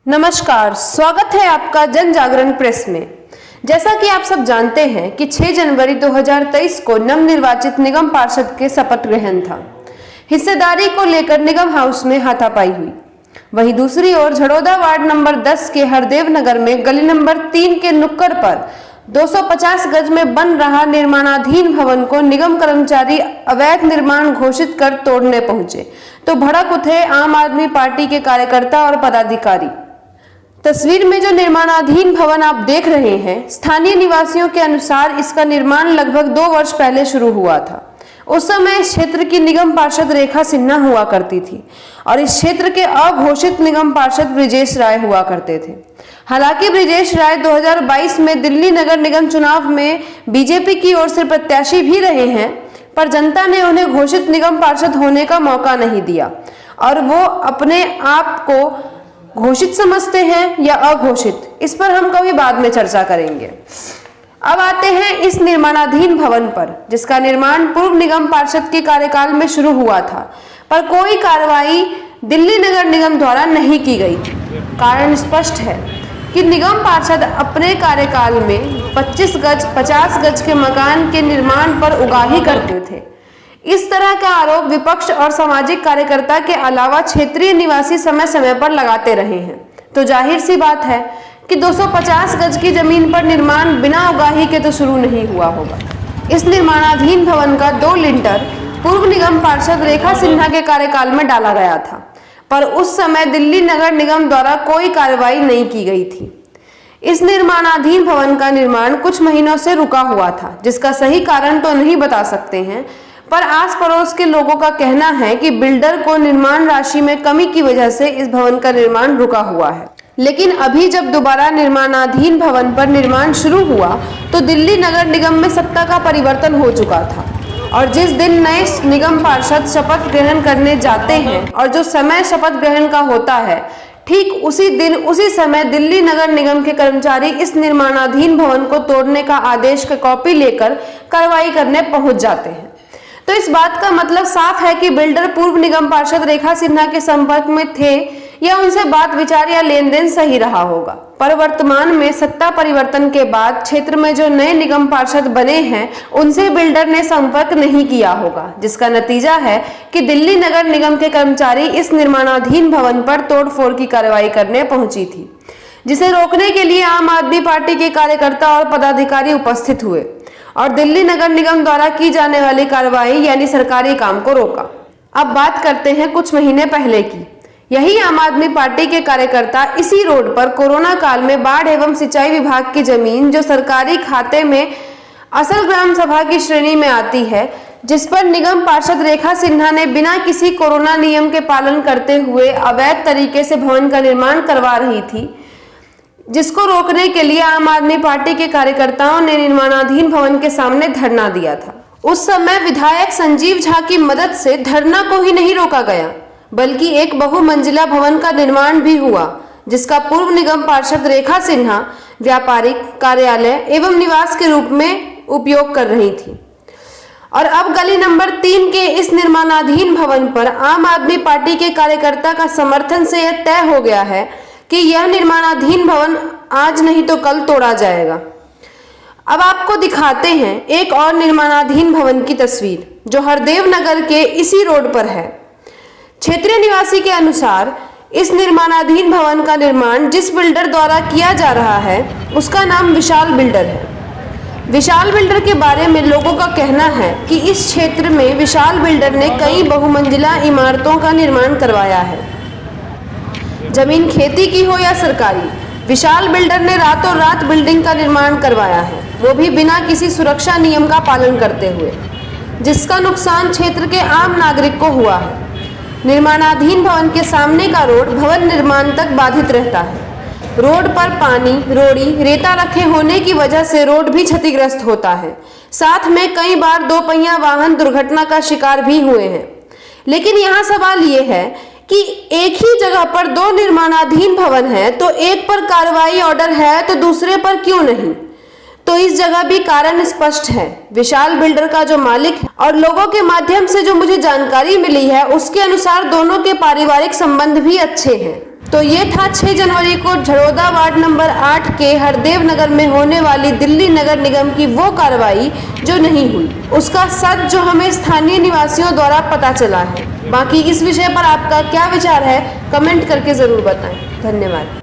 नमस्कार, स्वागत है आपका जन जागरण प्रेस में। जैसा कि आप सब जानते हैं कि 6 जनवरी 2023 को नवनिर्वाचित निगम पार्षद के शपथ ग्रहण था। हिस्सेदारी को लेकर निगम हाउस में हाथापाई हुई। वहीं दूसरी ओर झड़ौदा वार्ड नंबर 10 के हरदेव नगर में गली नंबर 3 के नुक्कड़ पर 250 गज में बन रहा निर्माणाधीन भवन को निगम कर्मचारी अवैध निर्माण घोषित कर तोड़ने पहुंचे तो भड़क उठे आम आदमी पार्टी के कार्यकर्ता और पदाधिकारी। तस्वीर में जो निर्माणाधीन भवन आप देख रहे हैं, स्थानीय निवासियों के अनुसार इसका निर्माण लगभग 2 वर्ष पहले शुरू हुआ था। उस समय इस क्षेत्र की निगम पार्षद रेखा सिन्हा हुआ करती थी और इस क्षेत्र के अघोषित निगम पार्षद ब्रिजेश राय हुआ करते थे। हालांकि ब्रिजेश राय 2022 में दिल्ली नगर निगम चुनाव में बीजेपी की ओर से प्रत्याशी भी रहे हैं, पर जनता ने उन्हें घोषित निगम पार्षद होने का मौका नहीं दिया और वो अपने आप को घोषित समझते हैं या अघोषित, इस पर हम कभी बाद में चर्चा करेंगे। अब आते हैं इस निर्माणाधीन भवन पर, जिसका निर्माण पूर्व निगम पार्षद के कार्यकाल में शुरू हुआ था, पर कोई कार्रवाई दिल्ली नगर निगम द्वारा नहीं की गई थी। कारण स्पष्ट है कि निगम पार्षद अपने कार्यकाल में 25 गज 50 गज के मकान के निर्माण पर उगाही करते थे। इस तरह का आरोप विपक्ष और सामाजिक कार्यकर्ता के अलावा क्षेत्रीय निवासी समय समय पर लगाते रहे हैं। तो जाहिर सी बात है कि 250 गज की जमीन पर निर्माण बिना उगाही के तो शुरू नहीं हुआ होगा। इस निर्माणाधीन भवन का 2 लिंटर पूर्व निगम पार्षद रेखा सिन्हा के कार्यकाल में डाला गया था, पर उस समय दिल्ली नगर निगम द्वारा कोई कार्रवाई नहीं की गई थी। इस निर्माणाधीन भवन का निर्माण कुछ महीनों से रुका हुआ था, जिसका सही कारण तो नहीं बता सकते हैं, पर आस पड़ोस के लोगों का कहना है कि बिल्डर को निर्माण राशि में कमी की वजह से इस भवन का निर्माण रुका हुआ है। लेकिन अभी जब दोबारा निर्माणाधीन भवन पर निर्माण शुरू हुआ तो दिल्ली नगर निगम में सत्ता का परिवर्तन हो चुका था और जिस दिन नए निगम पार्षद शपथ ग्रहण करने जाते हैं और जो समय शपथ ग्रहण का होता है, ठीक उसी दिन उसी समय दिल्ली नगर निगम के कर्मचारी इस निर्माणाधीन भवन को तोड़ने का आदेश की कॉपी लेकर कार्रवाई करने पहुंच जाते हैं। तो इस बात का मतलब साफ है कि बिल्डर पूर्व निगम पार्षद रेखा सिन्हा के संपर्क में थे या उनसे बात विचार या लेन देन सही रहा होगा। पर वर्तमान में सत्ता परिवर्तन के बाद क्षेत्र में जो नए निगम पार्षद बने हैं उनसे बिल्डर ने संपर्क नहीं किया होगा, जिसका नतीजा है कि दिल्ली नगर निगम के कर्मचारी इस निर्माणाधीन भवन पर तोड़फोड़ की कार्रवाई करने पहुंची थी, जिसे रोकने के लिए आम आदमी पार्टी के कार्यकर्ता और पदाधिकारी उपस्थित हुए और दिल्ली नगर निगम द्वारा की जाने वाली कार्रवाई यानी सरकारी काम को रोका। अब बात करते हैं कुछ महीने पहले की। यही आम आदमी पार्टी के कार्यकर्ता इसी रोड पर कोरोना काल में बाढ़ एवं सिंचाई विभाग की जमीन, जो सरकारी खाते में असल ग्राम सभा की श्रेणी में आती है, जिस पर निगम पार्षद रेखा सिन्हा ने बिना किसी कोरोना नियम के पालन करते हुए अवैध तरीके से भवन का निर्माण करवा रही थी, जिसको रोकने के लिए आम आदमी पार्टी के कार्यकर्ताओं ने निर्माणाधीन भवन के सामने धरना दिया था। उस समय विधायक संजीव झा की मदद से धरना को ही नहीं रोका गया, बल्कि एक बहुमंजिला भवन का निर्माण भी हुआ, जिसका पूर्व निगम पार्षद रेखा सिन्हा व्यापारिक कार्यालय एवं निवास के रूप में उपयोग कर रही थी। और अब गली नंबर 3 के इस निर्माणाधीन भवन पर आम आदमी पार्टी के कार्यकर्ता का समर्थन से यह तय हो गया है कि यह निर्माणाधीन भवन आज नहीं तो कल तोड़ा जाएगा। अब आपको दिखाते हैं एक और निर्माणाधीन भवन की तस्वीर, जो हरदेव नगर के इसी रोड पर है। क्षेत्रीय निवासी के अनुसार इस निर्माणाधीन भवन का निर्माण जिस बिल्डर द्वारा किया जा रहा है उसका नाम विशाल बिल्डर है। विशाल बिल्डर के बारे में लोगों का कहना है कि इस क्षेत्र में विशाल बिल्डर ने कई बहुमंजिला इमारतों का निर्माण करवाया है, जमीन खेती की हो या सरकारी। विशाल बिल्डर ने रातों रात बिल्डिंग का निर्माण करवाया है, वो भी बिना किसी सुरक्षा नियम का पालन करते हुए, जिसका नुकसान क्षेत्र के आम नागरिक को हुआ है। निर्माणाधीन भवन के सामने का रोड भवन निर्माण तक बाधित रहता है। रोड पर पानी, रोड़ी, रेता रखे होने की वजह से रोड भी क्षतिग्रस्त होता है। साथ में कई बार 2 पहिया वाहन दुर्घटना का शिकार भी हुए हैं। लेकिन यहाँ सवाल ये है कि एक ही जगह पर 2 निर्माणाधीन भवन है, तो एक पर कार्रवाई ऑर्डर है तो दूसरे पर क्यों नहीं? तो इस जगह भी कारण स्पष्ट है। विशाल बिल्डर का जो मालिक है और लोगों के माध्यम से जो मुझे जानकारी मिली है उसके अनुसार दोनों के पारिवारिक संबंध भी अच्छे हैं। तो ये था 6 जनवरी को झरोदा वार्ड नंबर 8 के हरदेव नगर में होने वाली दिल्ली नगर निगम की वो कार्रवाई जो नहीं हुई, उसका सच जो हमें स्थानीय निवासियों द्वारा पता चला है। बाकी इस विषय पर आपका क्या विचार है, कमेंट करके ज़रूर बताएं। धन्यवाद।